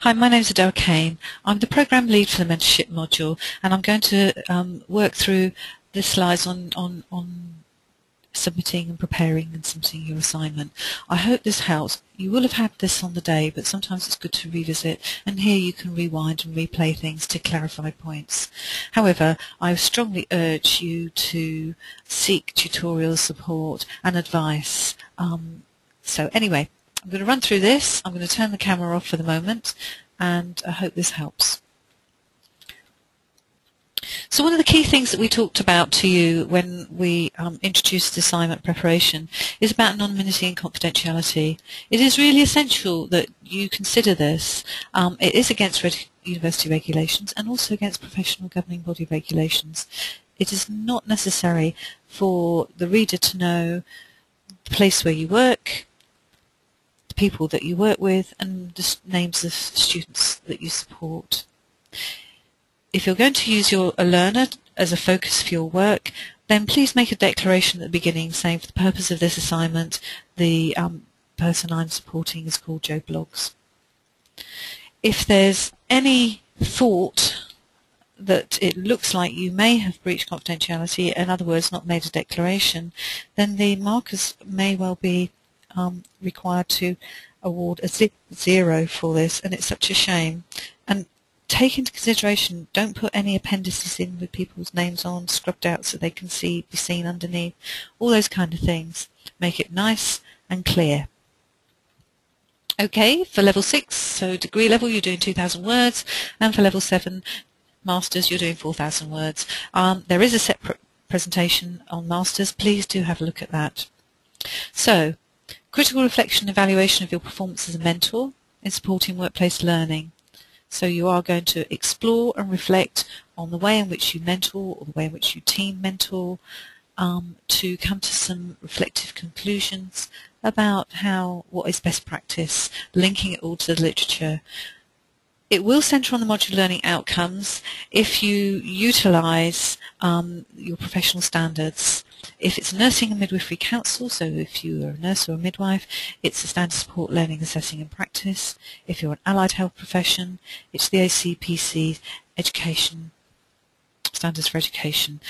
Hi, my name is Adele Kane. I'm the Programme Lead for the Mentorship module, and I'm going to work through the slides on submitting and preparing and submitting your assignment. I hope this helps. You will have had this on the day, but sometimes it's good to revisit, and here you can rewind and replay things to clarify points. However, I strongly urge you to seek tutorial support and advice. So anyway, I'm going to run through this. I'm going to turn the camera off for the moment, and I hope this helps. So one of the key things that we talked about to you when we introduced assignment preparation is about anonymity and confidentiality. It is really essential that you consider this. It is against university regulations and also against professional governing body regulations. It is not necessary for the reader to know the place where you work, the people that you work with, and the names of students that you support. If you're going to use a learner as a focus for your work, then please make a declaration at the beginning saying, for the purpose of this assignment, the person I'm supporting is called Joe Bloggs. If there's any thought that it looks like you may have breached confidentiality, in other words, not made a declaration, then the markers may well be required to award a 0 for this, and it's such a shame. And take into consideration, don't put any appendices in with people's names on, scrubbed out so they can be seen underneath, all those kind of things. Make it nice and clear. Okay, for level 6, so degree level, you're doing 2,000 words, and for level 7, masters, you're doing 4,000 words. There is a separate presentation on masters. Please do have a look at that. So, critical reflection and evaluation of your performance as a mentor in supporting workplace learning. So you are going to explore and reflect on the way in which you mentor or the way in which you team mentor to come to some reflective conclusions about what is best practice, linking it all to the literature. It will centre on the module learning outcomes if you utilise your professional standards. If it's Nursing and Midwifery Council, so if you are a nurse or a midwife, it's the Standard Support Learning, Assessing and Practice. If you're an allied health profession, it's the ACPC Education, Standards for Education.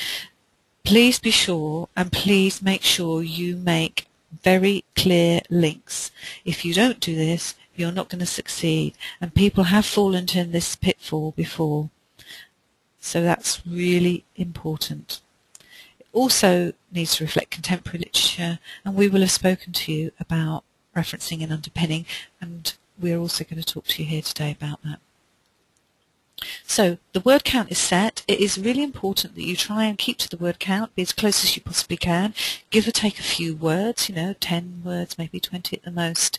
Please be sure and please make sure you make very clear links. If you don't do this, you're not going to succeed, and people have fallen into this pitfall before. So that's really important. Also needs to reflect contemporary literature, and we will have spoken to you about referencing and underpinning, and we're also going to talk to you here today about that. So the word count is set. It is really important that you try and keep to the word count, be as close as you possibly can, give or take a few words, 10 words, maybe 20 at the most.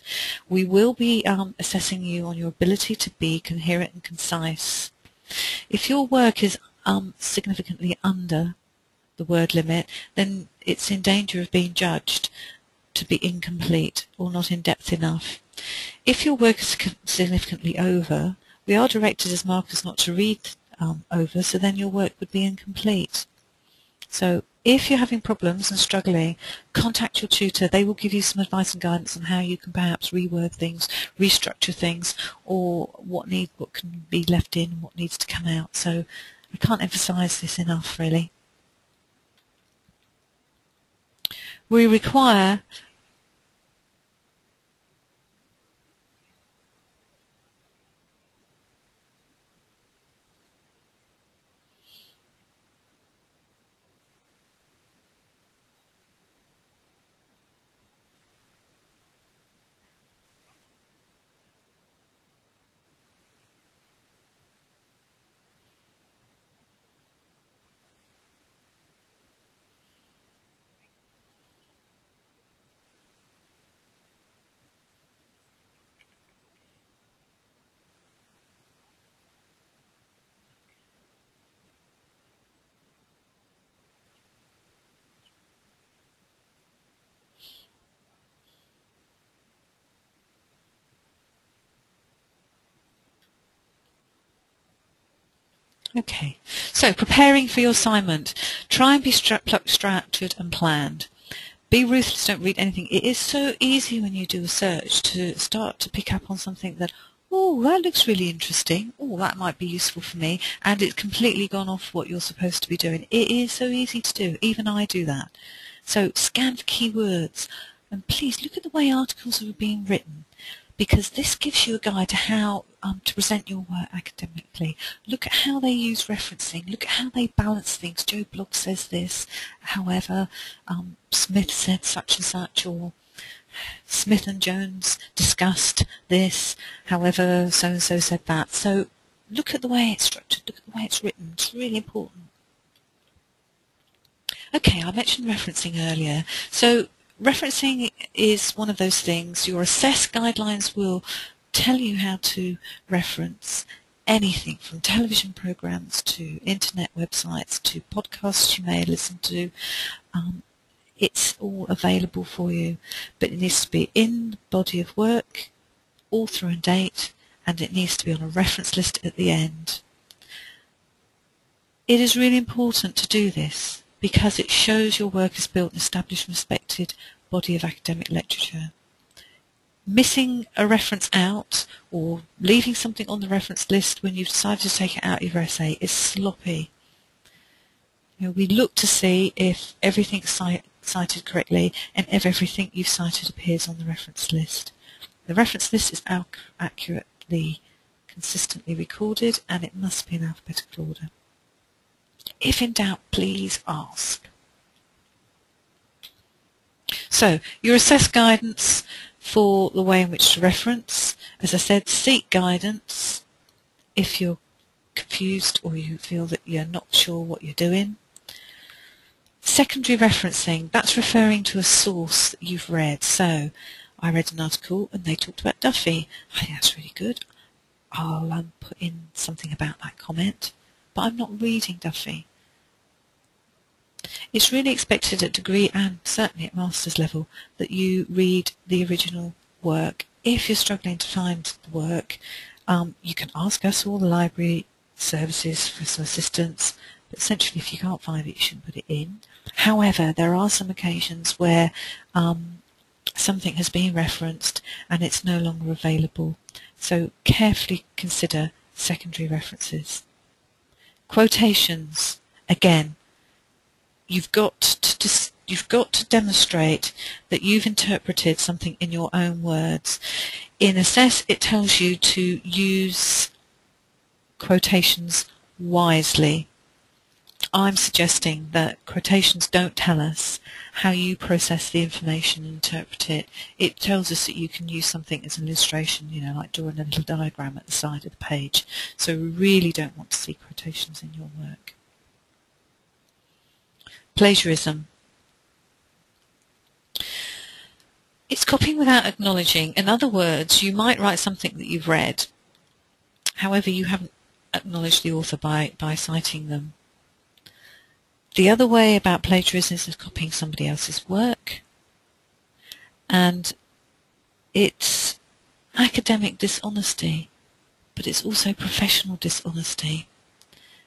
We will be assessing you on your ability to be coherent and concise. If your work is significantly under the word limit, then it's in danger of being judged to be incomplete or not in depth enough. If your work is significantly over, we are directed as markers not to read over, so then your work would be incomplete. So if you're having problems and struggling, contact your tutor. They will give you some advice and guidance on how you can perhaps reword things, restructure things, or what can be left in and what needs to come out. So I can't emphasize this enough, really. We require Okay, so preparing for your assignment. Try and be structured and planned. Be ruthless, don't read anything. It is so easy when you do a search to start to pick up on something that, oh, that looks really interesting. Oh, that might be useful for me. And it's completely gone off what you're supposed to be doing. It is so easy to do. Even I do that. So scan for keywords. And please look at the way articles are being written, because this gives you a guide to how to present your work academically. Look at how they use referencing. Look at how they balance things. Joe Bloggs says this, however, Smith said such and such, or Smith and Jones discussed this, however, so-and-so said that. So look at the way it's structured. Look at the way it's written. It's really important. Okay, I mentioned referencing earlier. So referencing is one of those things. Your assess guidelines will tell you how to reference anything from television programs to internet websites to podcasts you may listen to. It's all available for you, but it needs to be in the body of work, author and date, and it needs to be on a reference list at the end. It is really important to do this because it shows your work has built an established and respected body of academic literature. Missing a reference out or leaving something on the reference list when you've decided to take it out of your essay is sloppy. We look to see if everything's cited correctly and if everything you've cited appears on the reference list. The reference list is accurately, consistently recorded, and it must be in alphabetical order. If in doubt, please ask. So, your assess guidance for the way in which to reference. As I said, seek guidance if you're confused or you feel that you're not sure what you're doing. Secondary referencing, that's referring to a source that you've read. So, I read an article and they talked about Duffy. I think that's really good. I'll put in something about that comment, but I'm not reading Duffy. It's really expected at degree and certainly at master's level that you read the original work. If you're struggling to find the work, you can ask us or the library services for some assistance, but essentially if you can't find it, you shouldn't put it in. However, there are some occasions where something has been referenced and it's no longer available, so carefully consider secondary references. Quotations, again, you've got to demonstrate that you've interpreted something in your own words. In Assess, it tells you to use quotations wisely. I'm suggesting that quotations don't tell us how you process the information and interpret it. It tells us that you can use something as an illustration, like drawing a little diagram at the side of the page. So we really don't want to see quotations in your work. Plagiarism. It's copying without acknowledging. In other words, you might write something that you've read, however you haven't acknowledged the author by citing them. The other way about plagiarism is copying somebody else's work, and it's academic dishonesty, but it's also professional dishonesty.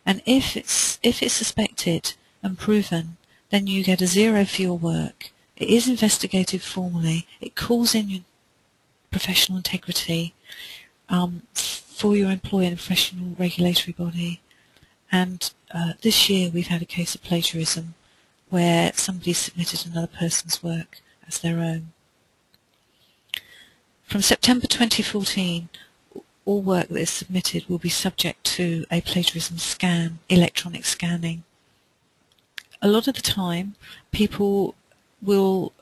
And if it's suspected and proven, then you get a 0 for your work. It is investigated formally. It calls in your professional integrity for your employer and professional regulatory body. And this year we've had a case of plagiarism where somebody submitted another person's work as their own. From September 2014, all work that is submitted will be subject to a plagiarism scan, electronic scanning. A lot of the time, people will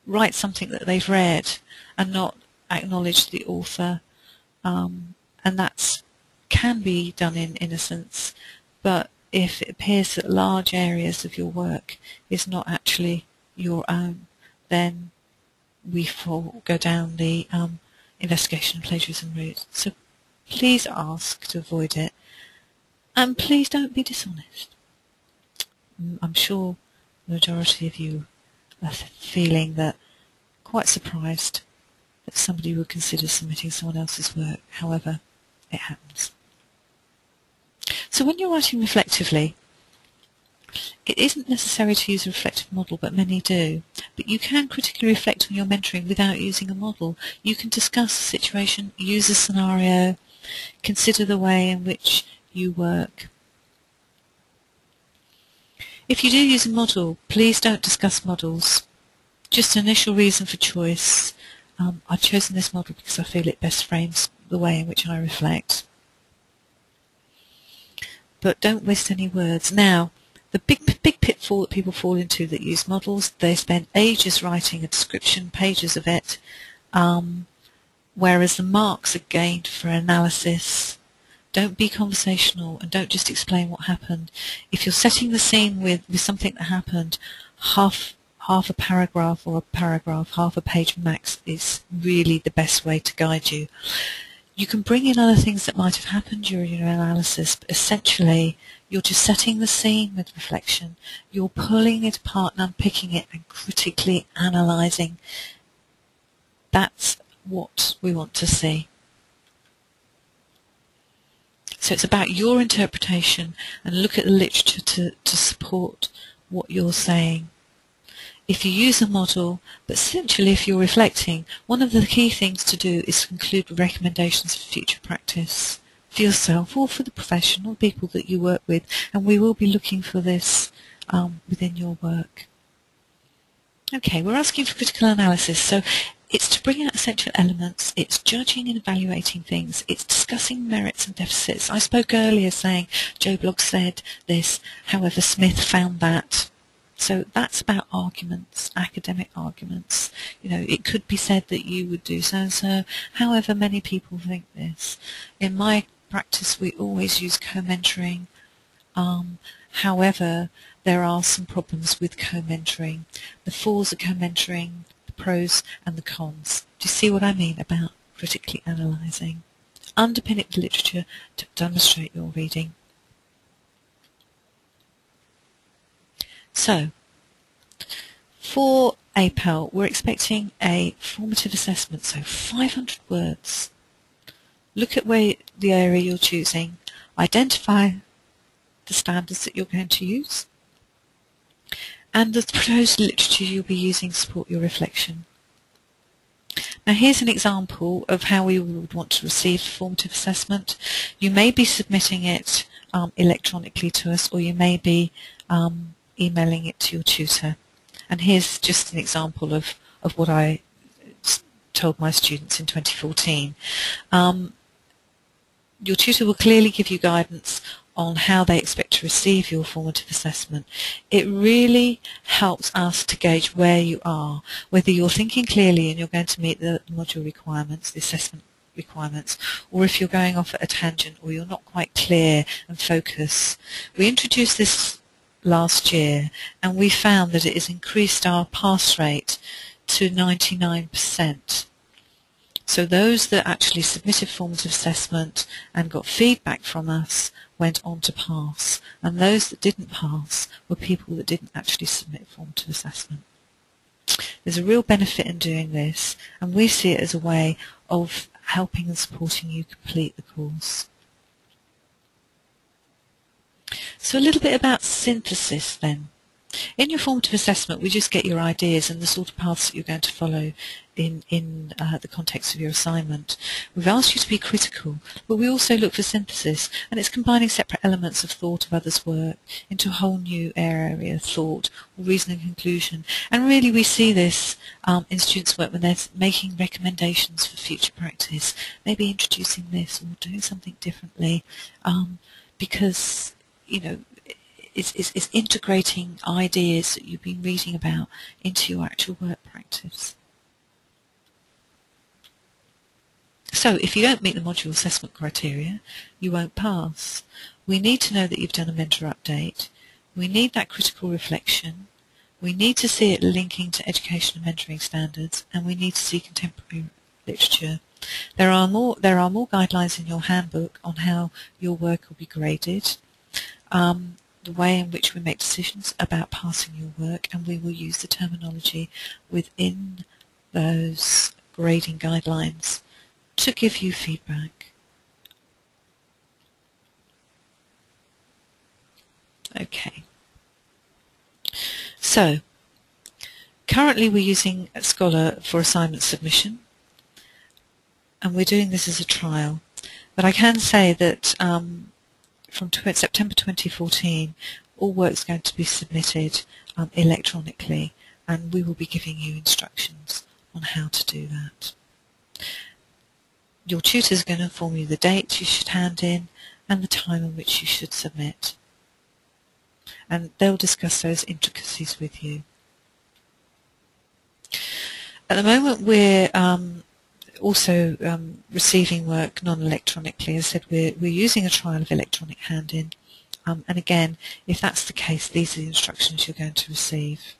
write something that they've read and not acknowledge the author, and that can be done in innocence, but if it appears that large areas of your work is not actually your own, then we go down the investigation and plagiarism route. So please ask to avoid it, and please don't be dishonest. I'm sure the majority of you are feeling that quite surprised that somebody would consider submitting someone else's work. However, it happens. So when you're writing reflectively, It isn't necessary to use a reflective model, but many do. But you can critically reflect on your mentoring without using a model. You can discuss the situation, use a scenario, consider the way in which you work. If you do use a model, please don't discuss models. Just an initial reason for choice. I've chosen this model because I feel it best frames the way in which I reflect. But don't waste any words. Now, the big pitfall that people fall into that use models, they spend ages writing a description, pages of it, whereas the marks are gained for analysis. Don't be conversational and don't just explain what happened. If you're setting the scene with something that happened, half a paragraph or a paragraph, half a page max is really the best way to guide you. You can bring in other things that might have happened during your analysis, but essentially you're just setting the scene with reflection. You're pulling it apart and unpicking it and critically analysing. That's what we want to see. So it's about your interpretation, and look at the literature to support what you're saying. If you use a model, but essentially if you're reflecting, one of the key things to do is to conclude with recommendations for future practice for yourself or for the professional people that you work with, and we will be looking for this within your work. Okay, we're asking for critical analysis, so it's to bring out essential elements, it's judging and evaluating things, it's discussing merits and deficits. I spoke earlier saying Joe Bloggs said this, however Smith found that. So that's about arguments, academic arguments. You know, it could be said that you would do so and so, however many people think this. In my practice we always use co-mentoring. However, there are some problems with co-mentoring. The flaws of co-mentoring, the pros and the cons. Do you see what I mean about critically analysing? Underpin it with literature to demonstrate your reading. So, for APEL, we're expecting a formative assessment, so 500 words. Look at where the area you're choosing, identify the standards that you're going to use, and the proposed literature you'll be using to support your reflection. Now here's an example of how we would want to receive a formative assessment. You may be submitting it electronically to us, or you may be emailing it to your tutor. And here's just an example of what I told my students in 2014. Your tutor will clearly give you guidance on how they expect to receive your formative assessment. It really helps us to gauge where you are, whether you're thinking clearly and you're going to meet the module requirements, the assessment requirements, or if you're going off at a tangent or you're not quite clear and focused. We introduced this last year and we found that it has increased our pass rate to 99%. So those that actually submitted formative assessment and got feedback from us went on to pass, and those that didn't pass were people that didn't actually submit formative assessment. There's a real benefit in doing this, and we see it as a way of helping and supporting you complete the course. So a little bit about synthesis then. In your formative assessment, we just get your ideas and the sort of paths that you're going to follow in the context of your assignment. We've asked you to be critical, but we also look for synthesis, and it's combining separate elements of thought of others' work into a whole new area of thought or reason and conclusion. And really we see this in students' work when they're making recommendations for future practice, maybe introducing this or doing something differently, because, you know, it's integrating ideas that you've been reading about into your actual work practice. So if you don't meet the module assessment criteria, you won't pass. We need to know that you've done a mentor update. We need that critical reflection. We need to see it linking to education and mentoring standards, and we need to see contemporary literature. There are more guidelines in your handbook on how your work will be graded. The way in which we make decisions about passing your work, and we will use the terminology within those grading guidelines to give you feedback. Okay. So, currently we're using Scholar for assignment submission, and we're doing this as a trial. But I can say that from September 2014, all work's going to be submitted electronically, and we will be giving you instructions on how to do that. Your tutors are going to inform you the date you should hand in and the time in which you should submit, and they'll discuss those intricacies with you. At the moment we're also receiving work non-electronically. As I said, we're using a trial of electronic hand-in, and again, if that's the case, these are the instructions you're going to receive.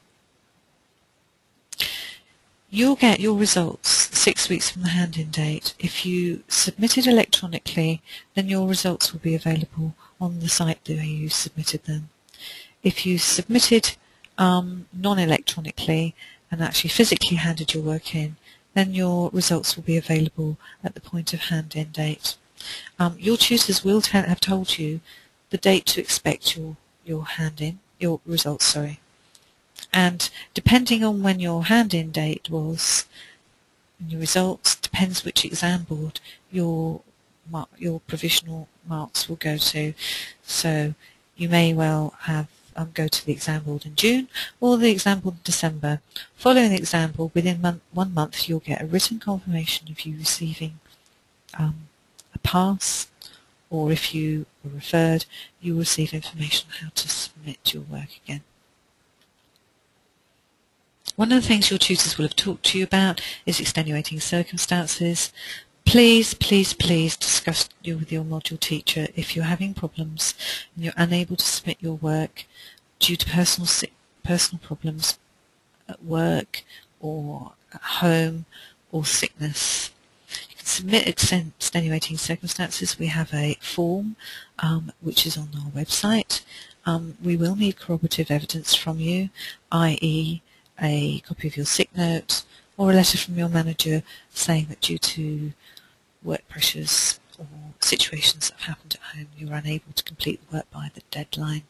You'll get your results 6 weeks from the hand-in date. If you submitted electronically, then your results will be available on the site where you submitted them. If you submitted non-electronically and actually physically handed your work in, then your results will be available at the point of hand-in date. Your tutors will have told you the date to expect your results, sorry. And depending on when your hand-in date was, and your results, depends which exam board your provisional marks will go to. So you may well have go to the exam board in June or the exam board in December. Following the exam board, within 1 month you'll get a written confirmation of you receiving a pass, or if you were referred, you'll receive information on how to submit your work again. One of the things your tutors will have talked to you about is extenuating circumstances. Please, please, please discuss with your module teacher if you're having problems and you're unable to submit your work due to personal problems at work or at home or sickness. You can submit extenuating circumstances. We have a form which is on our website. We will need corroborative evidence from you, i.e. a copy of your sick note or a letter from your manager saying that due to work pressures or situations that have happened at home, you are unable to complete the work by the deadline.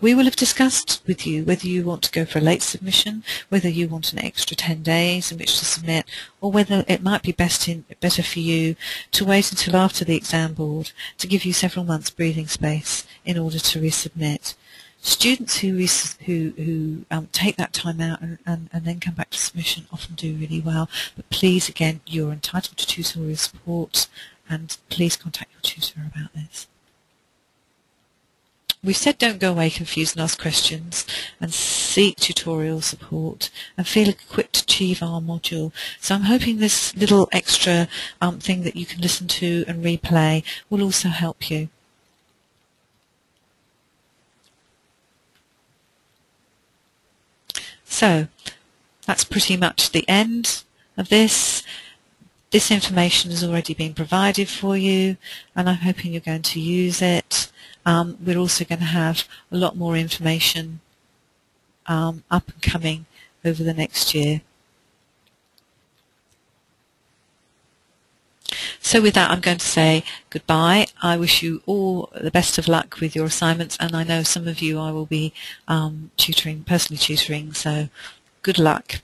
We will have discussed with you whether you want to go for a late submission, whether you want an extra 10 days in which to submit, or whether it might be better for you to wait until after the exam board to give you several months breathing space in order to resubmit. Students who take that time out and then come back to submission often do really well, but please, again, you're entitled to tutorial support, and please contact your tutor about this. We've said don't go away confused and ask questions, and seek tutorial support and feel equipped to achieve our module. So I'm hoping this little extra thing that you can listen to and replay will also help you. So that's pretty much the end of this. This information has already been provided for you, and I'm hoping you're going to use it. We're also going to have a lot more information up and coming over the next year. So with that, I'm going to say goodbye. I wish you all the best of luck with your assignments, and I know some of you I will be personally tutoring, so good luck.